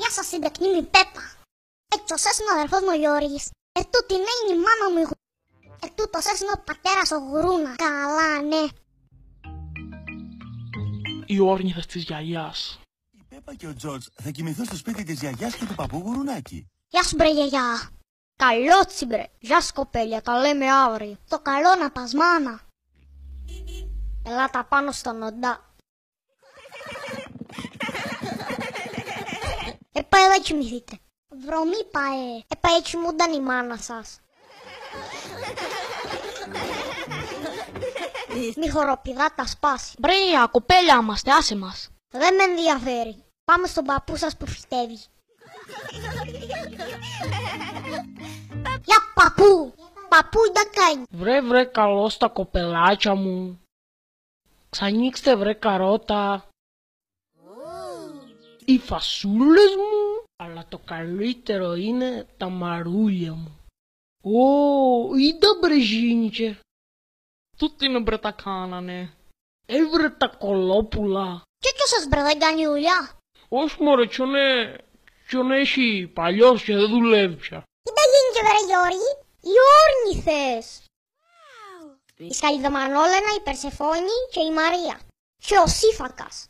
Γεια σας συντεκνή μου Πέπα. Εξωσές είναι ο αδερφός μου ο Γιώργης. Ετούτη είναι η μάνα μου η Γουρούνα. Ετούτος είναι ο πατέρας ο Γουρούνα. Καλά, ναι. Οι όρνηθες της γιαγιάς. Η Πέπα και ο Τζορτζ θα κοιμηθούν στο σπίτι της γιαγιάς και του παππού Γουρουνάκη. Γεια σου μπρε γιαγιά. Καλό τσιμπρε. Γεια σου κοπέλια, τα λέμε αύριο. Το καλό να πας μάνα. Ελάτε πάνω στον οντά. Πάει εδώ κοιμηθείτε. Βρωμή πάε. Πάει κοιμούνταν η μάνα σας. Μη χοροπηδά τα σπάσει. Μπρέα, κοπέλια είμαστε, άσε μας. Δεν με ενδιαφέρει. Πάμε στον παππού σας που φυτεύει. Γεια παππού. Παππού δεν κάνει. Βρε καλώς τα κοπελάκια μου. Ξανοίξτε βρε καρότα. Οι φασούλες μου. Αλλά το καλύτερο είναι τα μαρούλια μου. Είδα μπρε Ζήνικε. Τούτοι είναι μπρε τα κάνανε. Έβρε τα κολόπουλα. Και ποιος σας μπρε δεν κάνει ουλιά. Όχι μωρέ, ποιον έχει παλιός και δεν δουλεύει πια. Τι τα γίνηκε βρε Γιώργη. Οι όρνηθες. Η Σκαλιδομανόλενα, η Περσεφόνη και η Μαρία. Και ο Σύφακας.